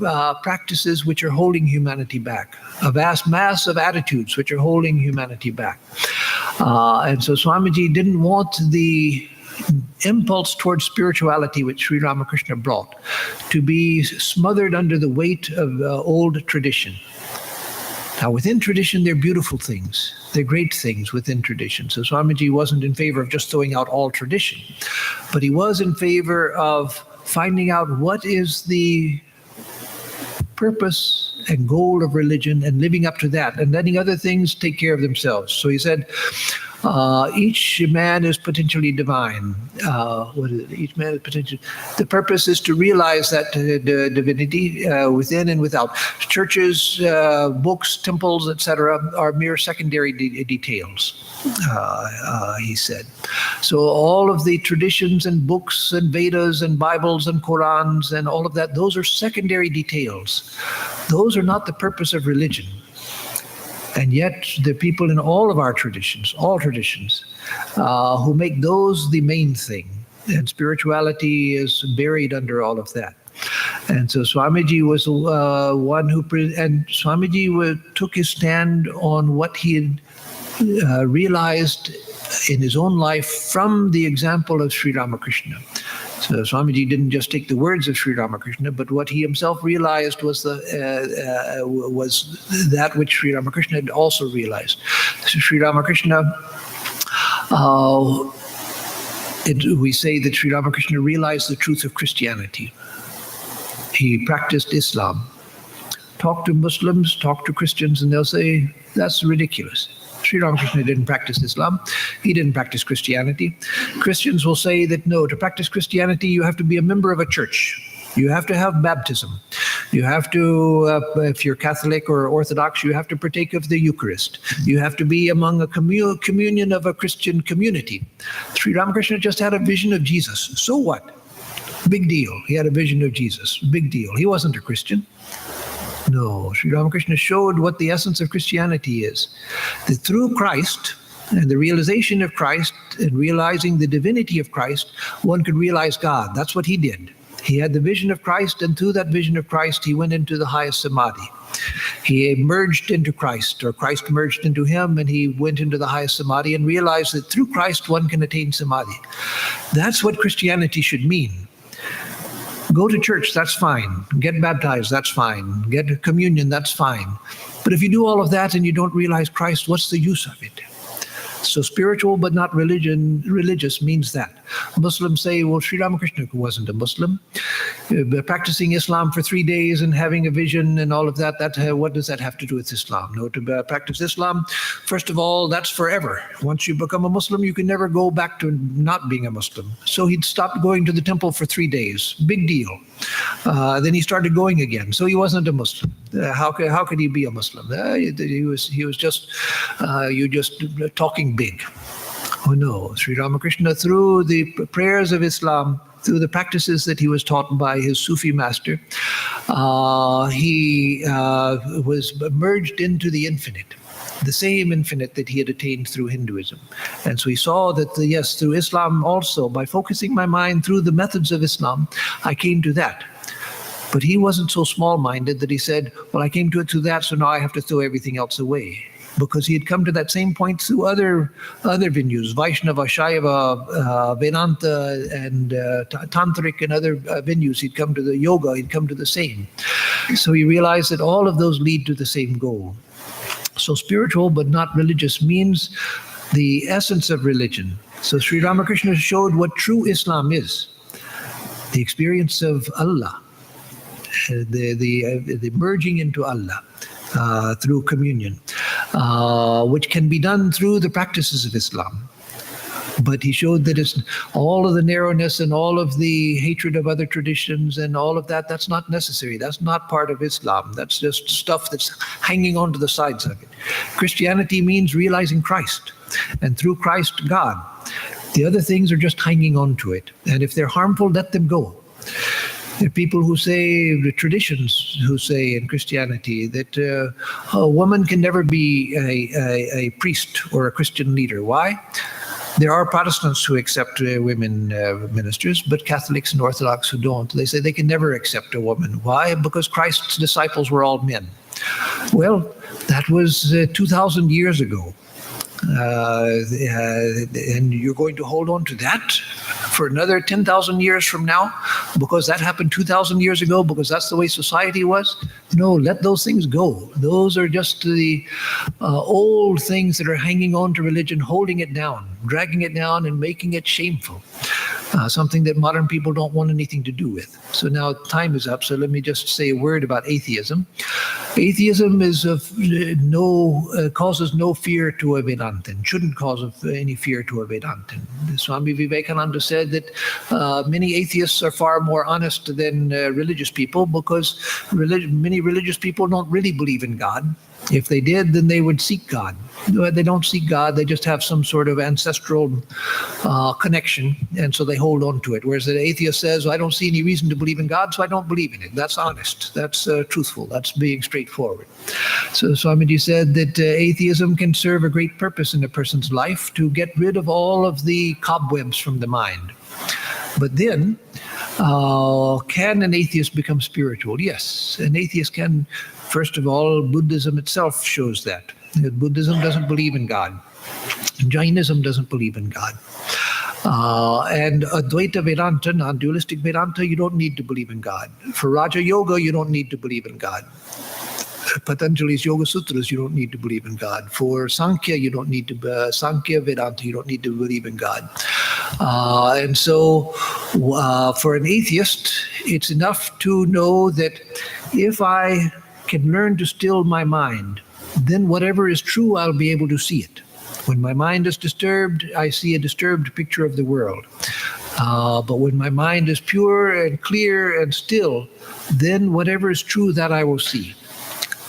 practices which are holding humanity back, a vast mass of attitudes which are holding humanity back. And so Swamiji didn't want the impulse towards spirituality which Sri Ramakrishna brought to be smothered under the weight of old tradition. Now within tradition there are beautiful things, there are great things within tradition. So Swamiji wasn't in favor of just throwing out all tradition, but he was in favor of finding out what is the purpose and goal of religion and living up to that and letting other things take care of themselves. So he said, each man is potentially divine. What is it? Each man is potentially. The purpose is to realize that divinity within and without. Churches, books, temples, etc., are mere secondary details. He said. So all of the traditions and books and Vedas and Bibles and Qurans and all of that, those are secondary details. Those are not the purpose of religion. And yet the people in all of our traditions, all traditions, who make those the main thing. and spirituality is buried under all of that. And so Swamiji was one who, and Swamiji took his stand on what he had realized in his own life from the example of Sri Ramakrishna. So Swamiji didn't just take the words of Sri Ramakrishna, but what he himself realized was that which Sri Ramakrishna had also realized. So Sri Ramakrishna, we say that Sri Ramakrishna realized the truth of Christianity. He practiced Islam. Talk to Muslims, talk to Christians, and they'll say, that's ridiculous. Sri Ramakrishna didn't practice Islam. He didn't practice Christianity. Christians will say that no, to practice Christianity, you have to be a member of a church. You have to have baptism. You have to, if you're Catholic or Orthodox, you have to partake of the Eucharist. You have to be among a communion of a Christian community. Sri Ramakrishna just had a vision of Jesus. So what? Big deal. He had a vision of Jesus. Big deal. He wasn't a Christian. No, Sri Ramakrishna showed what the essence of Christianity is. That through Christ and the realization of Christ and realizing the divinity of Christ, one could realize God. That's what he did. He had the vision of Christ, and through that vision of Christ, he went into the highest samadhi. He merged into Christ, or Christ merged into him, and he went into the highest samadhi and realized that through Christ one can attain samadhi. That's what Christianity should mean. Go to church, that's fine. Get baptized, that's fine. Get communion, that's fine. But if you do all of that and you don't realize Christ, what's the use of it? So spiritual but not religious means that. Muslims say, well, Sri Ramakrishna wasn't a Muslim. Practicing Islam for 3 days and having a vision and all of that, what does that have to do with Islam? No, to practice Islam, first of all, that's forever. Once you become a Muslim, you can never go back to not being a Muslim. So he'd stopped going to the temple for 3 days. Big deal. Then he started going again. So he wasn't a Muslim. How could he be a Muslim? He was just talking big. Oh no, Sri Ramakrishna, through the prayers of Islam, through the practices that he was taught by his Sufi master, he was merged into the infinite, the same infinite that he had attained through Hinduism. And so he saw that, yes, through Islam also, by focusing my mind through the methods of Islam, I came to that. But he wasn't so small-minded that he said, well, I came to it through that, so now I have to throw everything else away. Because he had come to that same point through other venues, Vaishnava, Shaiva, Vedanta, and Tantric and other venues. He'd come to the yoga, he'd come to the same. So he realized that all of those lead to the same goal. So spiritual but not religious means the essence of religion. So Sri Ramakrishna showed what true Islam is. The experience of Allah, the merging into Allah. Through communion, which can be done through the practices of Islam. But he showed that it's all of the narrowness and all of the hatred of other traditions and all of that, that's not necessary. That's not part of Islam. That's just stuff that's hanging on to the sides of it. Christianity means realizing Christ, and through Christ, God. The other things are just hanging on to it. And if they're harmful, let them go. There are people who say, the traditions who say in Christianity that a woman can never be a priest or a Christian leader. Why? There are Protestants who accept women ministers, but Catholics and Orthodox who don't. They say they can never accept a woman. Why? Because Christ's disciples were all men. Well, that was 2,000 years ago. And you're going to hold on to that for another 10,000 years from now because that happened 2,000 years ago, because that's the way society was? No, let those things go. Those are just the old things that are hanging on to religion, holding it down, dragging it down and making it shameful. Something that modern people don't want anything to do with. So now time is up, so let me just say a word about atheism. Atheism is causes no fear to a Vedantin, shouldn't cause any fear to a Vedantin. Swami Vivekananda said that many atheists are far more honest than religious people, because many religious people don't really believe in God. If they did, then they would seek God. They don't seek God, they just have some sort of ancestral connection, and so they hold on to it. Whereas the atheist says, well, I don't see any reason to believe in God, so I don't believe in it. That's honest, that's truthful, that's being straightforward. So Swamiji said that atheism can serve a great purpose in a person's life to get rid of all of the cobwebs from the mind. But then, can an atheist become spiritual? Yes, an atheist can. First of all, Buddhism itself shows that. Buddhism doesn't believe in God. Jainism doesn't believe in God. And Advaita Vedanta, non-dualistic Vedanta, you don't need to believe in God. For Raja Yoga, you don't need to believe in God. Patanjali's Yoga Sutras, you don't need to believe in God. For Sankhya, you don't need to, Sankhya Vedanta, you don't need to believe in God. And so for an atheist, it's enough to know that if I can learn to still my mind, then whatever is true, I'll be able to see it. When my mind is disturbed, I see a disturbed picture of the world. But when my mind is pure and clear and still, then whatever is true, that I will see.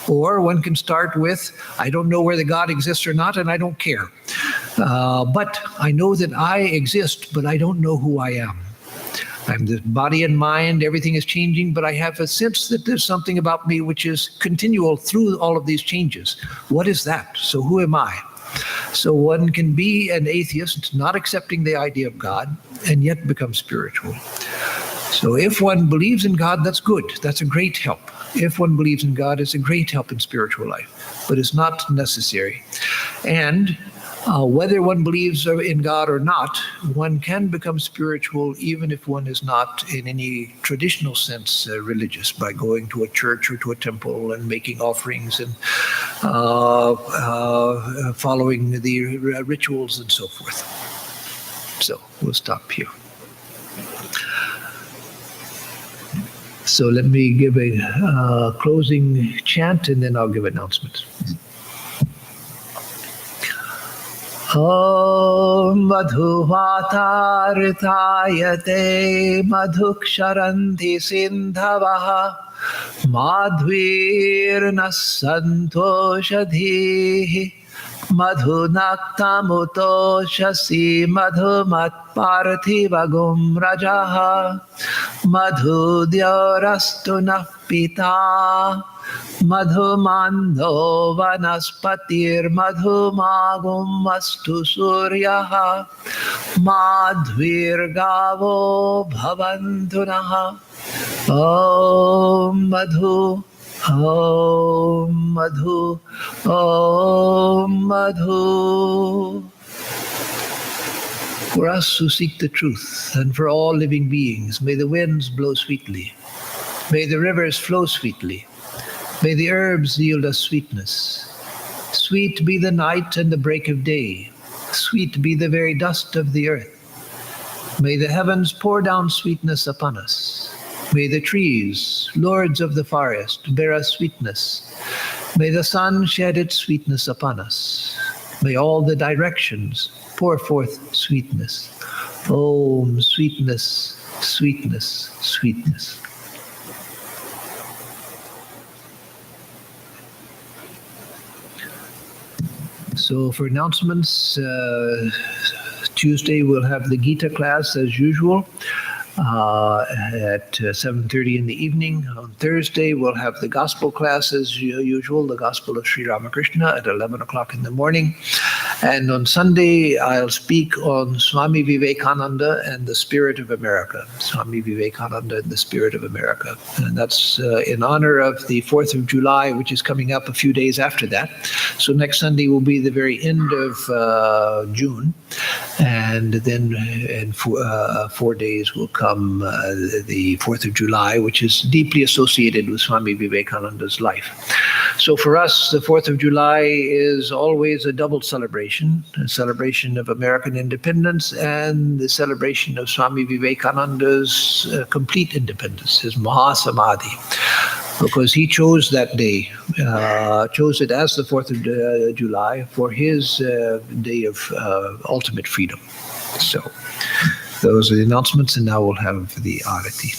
Or one can start with, I don't know whether God exists or not, and I don't care. But I know that I exist, but I don't know who I am. I'm the body and mind, everything is changing, but I have a sense that there's something about me which is continual through all of these changes. What is that? So who am I? So one can be an atheist, not accepting the idea of God, and yet become spiritual. So if one believes in God, that's good. That's a great help. If one believes in God, it's a great help in spiritual life, but it's not necessary. And whether one believes in God or not, one can become spiritual even if one is not in any traditional sense religious, by going to a church or to a temple and making offerings and following the rituals and so forth. So we'll stop here. So let me give a closing chant and then I'll give announcements. Om madhuvatārithāyate madhuksharanti sindhavaha madhvirna santoshadhihi madhunaktamutoshasi madhumatparthivagum rajaha madhudyorastu nah pita madhumando vanaspatir madhumagum astu suryaha madhvirgavo bhavantu naha. Om madhu, om madhu, om madhu. For us who seek the truth, and for all living beings, may the winds blow sweetly, may the rivers flow sweetly, may the herbs yield us sweetness. Sweet be the night and the break of day, sweet be the very dust of the earth. May the heavens pour down sweetness upon us. May the trees, lords of the forest, bear us sweetness. May the sun shed its sweetness upon us. May all the directions pour forth sweetness. Om, sweetness, sweetness, sweetness. So for announcements, Tuesday we'll have the Gita class as usual at 7:30 in the evening. On Thursday we'll have the gospel class as usual, the Gospel of Sri Ramakrishna at 11 o'clock in the morning. And on Sunday I'll speak on Swami Vivekananda and the Spirit of America. Swami Vivekananda and the Spirit of America. And that's in honor of the 4th of July, which is coming up a few days after that. So next Sunday will be the very end of June. And then in 4 days will come the 4th of July, which is deeply associated with Swami Vivekananda's life. So for us, the 4th of July is always a double celebration, a celebration of American independence and the celebration of Swami Vivekananda's complete independence, his Mahasamadhi, because he chose that day, chose it as the 4th of July for his day of ultimate freedom. So those are the announcements, and now we'll have the Arati.